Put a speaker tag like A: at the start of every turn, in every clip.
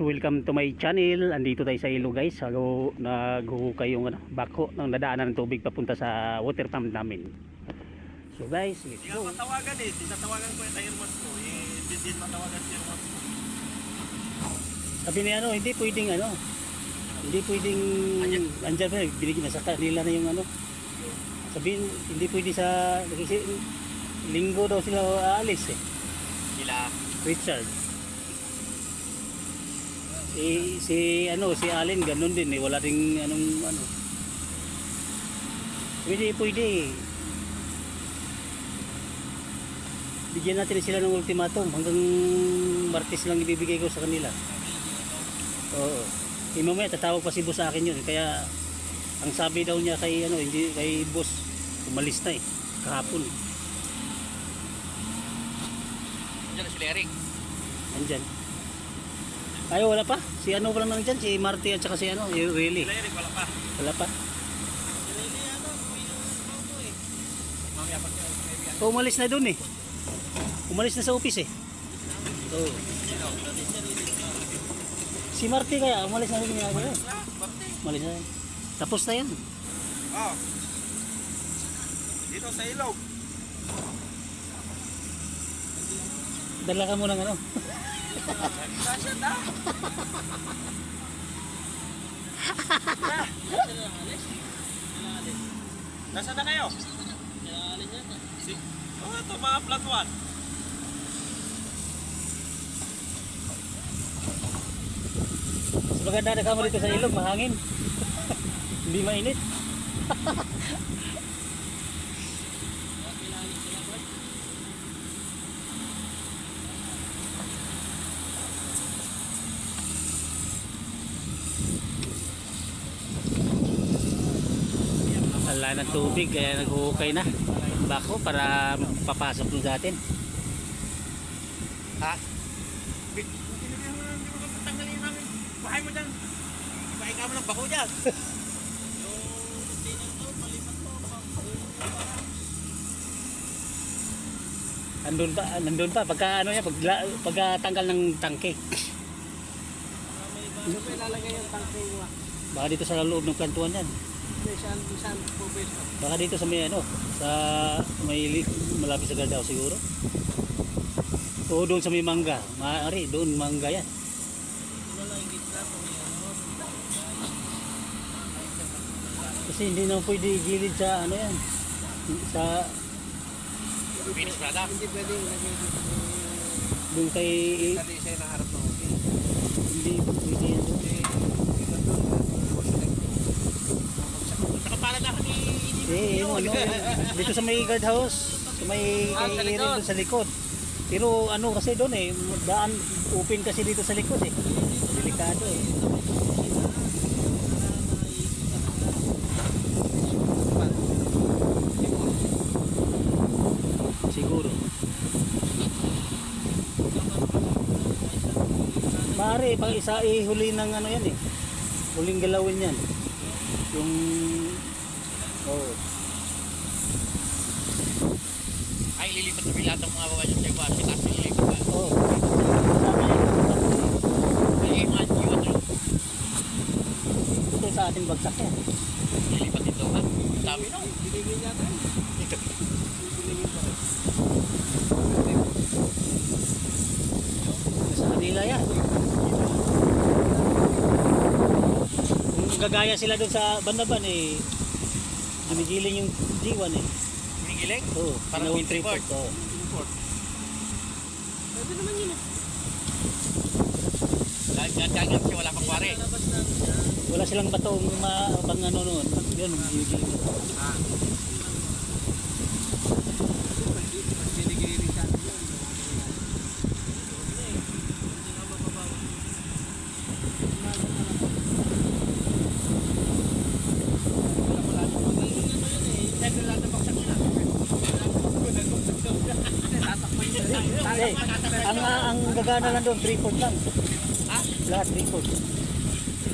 A: welcome to my channel. Andito tayo sa ilo guys. Naghuhukay yung bako ng nadaanan ng tubig papunta sa water pump namin. So guys, let's go.
B: Matawagan eh. Tinatawagan ko yung airman ko. Hindi din matawagan si airman ko.
A: Sabi ni hindi pwedeng hindi pwedeng andyan pa, binigyan na sa kanila na yung sabihin, hindi pwede kasi linggo daw sila aalis eh.
B: Sila
A: Richard. Si Allen ganun din eh, wala ding pwede. Bigyan natin sila ng ultimatum, hanggang Martes lang ibibigay ko sa kanila. Oo. Mamaya tatawag pa si boss sa akin yun, kaya ang sabi daw niya kay hindi kay boss, umalis na eh kahapon.
B: Diyan si Eric.
A: Andyan. Ay, wala pa. Si pa lang nandyan, si Marty at saka si Really.
B: Eric wala pa.
A: Wala pa.
B: Si Really eh. Mamaya pa siya.
A: So, umalis na dun eh. Umalis na sa office eh. Oo. Si Marty kaya, umalis na rin niya. Umalis na. Tapos na yan.
B: Oh. Dito sa ilog.
A: Dala ka muna ng
B: Sasya na. Nasaan na kayo? Ito mga flat one.
A: Mas maganda na kamo dito sa ilog, mahangin. Hindi mainit. Wala ng tubig kaya naghuhukay na bako para papasok doon sa atin.
B: Ha? Tanggalin namin. Bahay mo dyan. Bahay ka mo ng bako dyan.
A: Nandun pa pagka pagkatanggal ng tangke.
B: Saan pa ilalagay yung tangke mo?
A: Baka dito sa loob ng plantuan yan.
B: Saan po beso?
A: Baka dito sa may sa may malapit sa Gardao siguro. O doon sa may mangga. Maaari doon mangga yan.
B: Wala yung gitna po
A: Kasi hindi naman pwede gilid sa yan. Sa
B: finish product. Hindi pwede ilagay dito.
A: doon kay
B: Kasi siya yung naharap ng okay.
A: hindi pwede yan doon.
B: Para na kami
A: Yung dito sa may guardhouse, sa may kay doon sa likod. Pero kasi doon daan open kasi dito sa likod eh. Delikado eh. Siguro. Maaari pang isa huli ng yan eh. Huling galawin yan. Yung
B: ay lilipat na lahat ng mga babae sa iba. Pitas nililipat. Ay mga iwan nyo.
A: Ito sa ating bagsak yan.
B: Lilipat ito ha. Dami no. Binigay niya tayo.
A: Sa kanila yan. Kung gagaya sila doon sa bandaban ginigiling yung G1 eh.
B: Ginigiling?
A: Oo,
B: parang
A: winter report.
B: Pwede naman yun eh. Gagagap siya, wala pang kware.
A: Wala silang batong pang noon. Yun, ginigiling. Ang gagana lang doon, 3/4 lang.
B: Ha?
A: Lahat 3/4.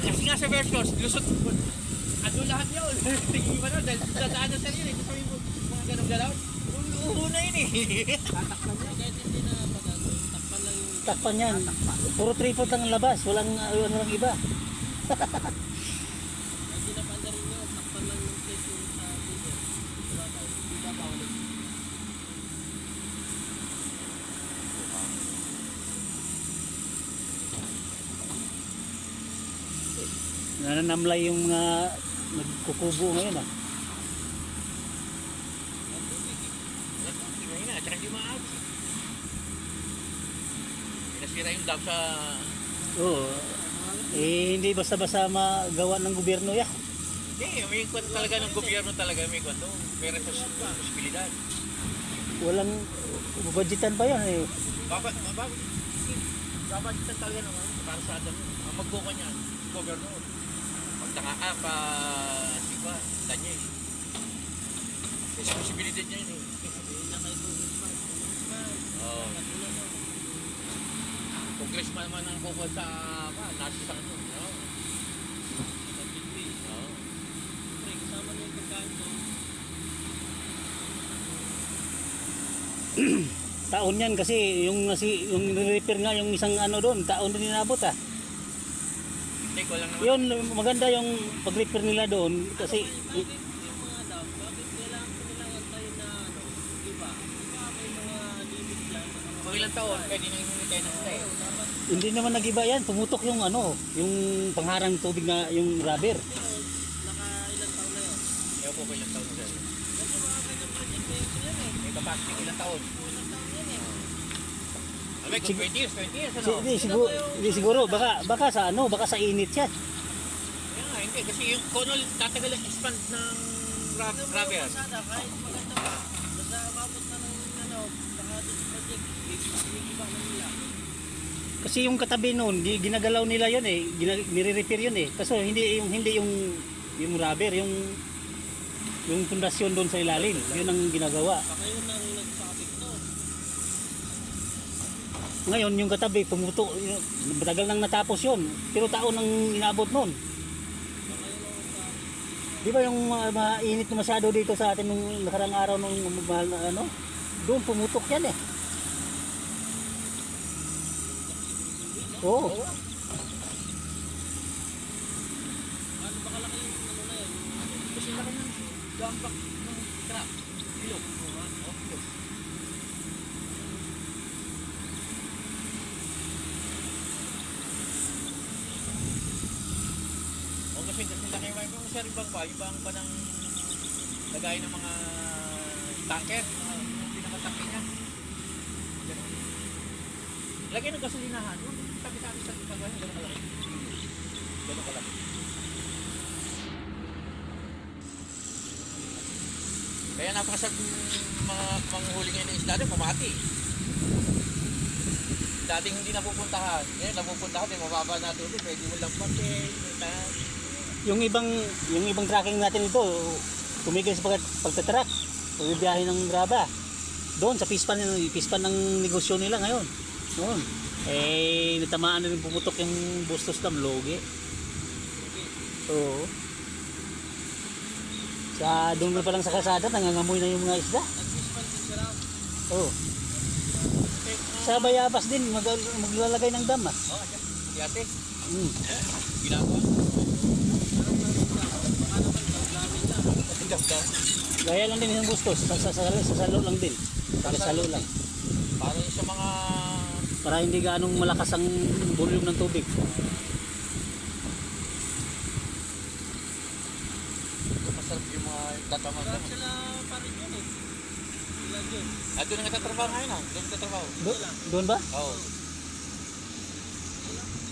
B: Kasi nga sa versos, lusot. Ano lahat yun? Tingin ba na? Dahil dadaan na sa yun eh. Gusto mo mga ganong galaw? Uho na yun eh. Tatakpan niya. Kahit hindi na pag takpan lang yung
A: Takpan yan. Puro 3-4 lang ang labas. Walang ano lang iba.
B: Hindi na panda rin nyo, takpan lang yung place yung sa dito. Wala tayo, hindi ba pa ulit?
A: Nananamlay yung mga nagkukubo ngayon ah.
B: Ngayon na, tsaka hindi maabot. Pinasira yung dam sa...
A: Oo. Eh, hindi basta-basta magawa ng gobyerno yan.
B: Hindi, may kwento talaga ng gobyerno talaga, may kwento. May responsibilidad.
A: Walang budgetan pa yan eh.
B: Babalitan talaga naman para sa adam. Ang magbuka niyan, gobyerno. Pagtangaan pa, sipa, tanya eh. Responsibilidad niya yun eh. Oo. Congressman naman ang kukuha sa nasa sa ano. Oo. Oo. Kasama niya yung pagkain ko.
A: Taon yan kasi yung repair nga yung isang ano doon, taon din inabot ah.
B: Hindi ko lang naman.
A: Yun, maganda yung pag-repair nila doon kasi
B: Bakit yung mga dam, bakit kailangan ko nilang antayin na ano, iba? Iba may mga limit dyan. Kung ilang taon, pwede nang hinintay na sila eh.
A: hindi naman nagiba yan, pumutok yung ano, yung pangharang tubig na yung rubber.
B: Naka-ilang taon na yun? Ewan po ilang taon na sila. Kasi mga kanyang project na yun eh. May capacity ilang taon? Ilang taon yan eh. Abay, kung 20 years ano?
A: Hindi siguro, baka sa ano, baka sa init yan.
B: Kaya nga, hindi. Kasi yung konol, tatagal ang expand ng rubber. Kahit maganda pa, basta umabot na ng ano, baka this project, iba na nila.
A: Kasi yung katabi noon, ginagalaw nila yun eh, nire-repair yun eh. Kaso hindi yung rubber, yung pundasyon doon sa ilalim, yun ang ginagawa.
B: Baka yun ang nagsakit to.
A: Ngayon yung katabi pumutok, matagal nang natapos yun, pero taon ang inabot noon. Di ba yung mainit na masyado dito sa atin nung nakarang araw nung mahal na ano, doon pumutok yan eh. Oo.
B: Ano ba kalaki yung ano na yun? Kasi laki ng gambak ng trap. Ilog. Ilog. O kasi laki yung sir, ibang ba ng lagay ng mga tanker, yung pinakatanke niya. Ganun. Lagay ng gasolinahan, yung tabi-tabi sa pagbahan, gano'n kalaki. Gano'n kalaki. Kaya napakasarap mga manghuli ngayon ng isda doon, pumati. Dating hindi napupuntahan, ngayon napupuntahan, may mababa na tubig, pwede mo lang pati,
A: Yung ibang tracking natin ito, tumigil sa pagtatrack, pagbibiyahe ng graba. Doon sa pispan ng negosyo nila ngayon. Noon. Eh, natamaan na rin pumutok yung bustos ng logi. Oo. Doon na pa lang sa kalsada, nangangamoy na yung mga isda.
B: nag-pispan din sila.
A: Oo. Sa Bayabas din, maglalagay ng dam ah.
B: Oo, di ate,
A: Mm.
B: ginagawa. Baka naman, paglamin na. Pagdamdam.
A: Gaya lang din yung bustos, sa salo lang din. Salo lang.
B: Para sa mga
A: Para hindi ganong malakas ang volume ng tubig.
B: masarap yung mga tatamang doon. Sila pa rin yun eh. Sila yun. Ah, doon ang nagtatrabaho ngayon ah. Doon nagtatrabaho.
A: Doon ba?
B: Oo.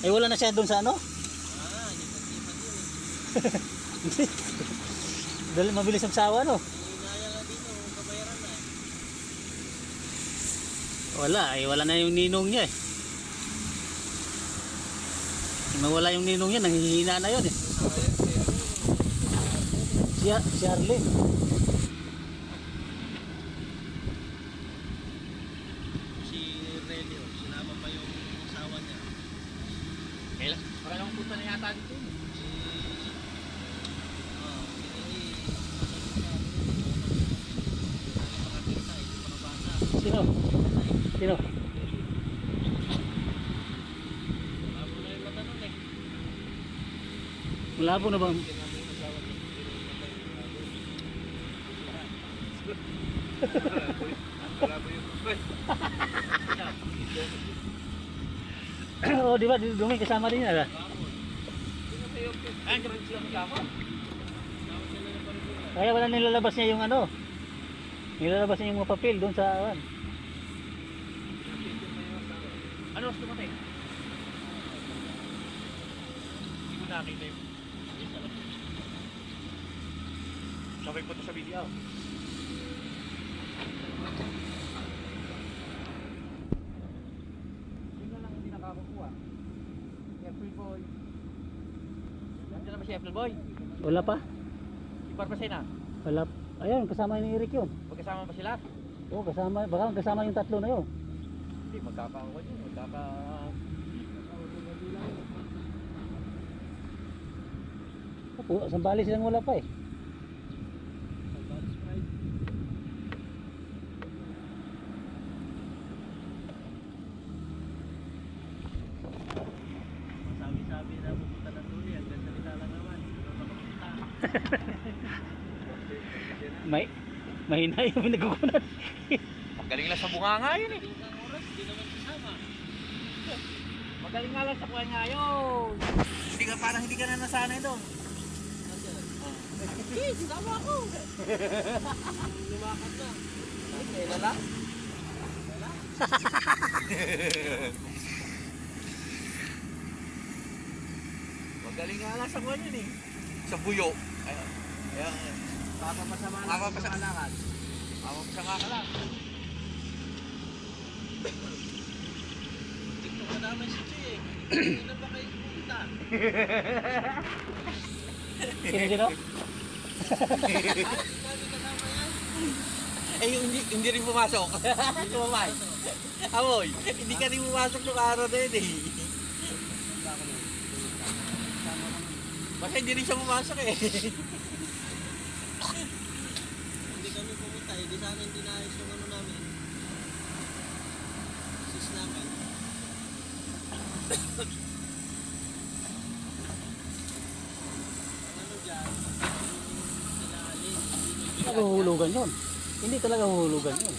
A: Eh wala na siya doon sa ano?
B: Ah, lipat-lipat yun eh.
A: Dahil mabilis ang sawa no?
B: Inaya nga dito, kabayaran na eh.
A: Wala na yung ninong niya eh. Mawala yung ninong niya, nanghihina na yun eh. Si Arlene.
B: Si Relio, sinama pa yung asawa niya. Kailan? Parang punta na yata dito yun.
A: Sino? Malabo na ba? Oh, di ba? Dumi kasama din yan.
B: Ay, ganun sila magkama.
A: Kaya wala nilalabas niya yung ano. Nilalabas niya yung mga papel doon sa
B: Ano mas tumatay? Hindi ko nakita yung... Sabay po ito sa video. Yun na lang hindi nakakukuha. Apple boy. Nandiyan na ba si Apple boy?
A: wala pa.
B: Si Barbasay na?
A: Wala. Ayun, kasama ni Eric yun.
B: Magkasama ba sila?
A: Oo, kasama. Baka kasama yung tatlo na yun.
B: Hindi, magkakakuha yun.
A: Sambali silang wala pa eh.
B: Sabi-sabi na pupunta ng tuli. Ang ganda nila lang naman.
A: Mahina yung pinagkukunan.
B: Magaling lang sa bunganga yun eh. Magaling nga lang sa kuha nga yun. Hindi ka, parang hindi ka na nasanay doon. Eh, sinama ako. Lumakat na. Okay, lala? Lala? Magaling nga lang sa kuha yun eh. Sa buyo. Ayan. Papapasama lang. Papapasama ka lang. TikTok na naman si Che eh. Hindi na ba kayo pumunta?
A: Sino?
B: Eh yung hindi rin pumasok. Sumamay. Amoy, hindi ka rin pumasok nung araw na yun eh. Basta hindi rin siya pumasok eh.
C: Hindi kami pumunta, hindi sana hindi naayos yung ano namin. Sis namin. Ano dyan? Sinalin.
A: Huhulugan yun. Hindi talaga huhulugan yun.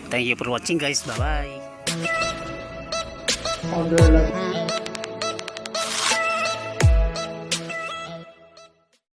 A: Thank you for watching guys. Bye bye.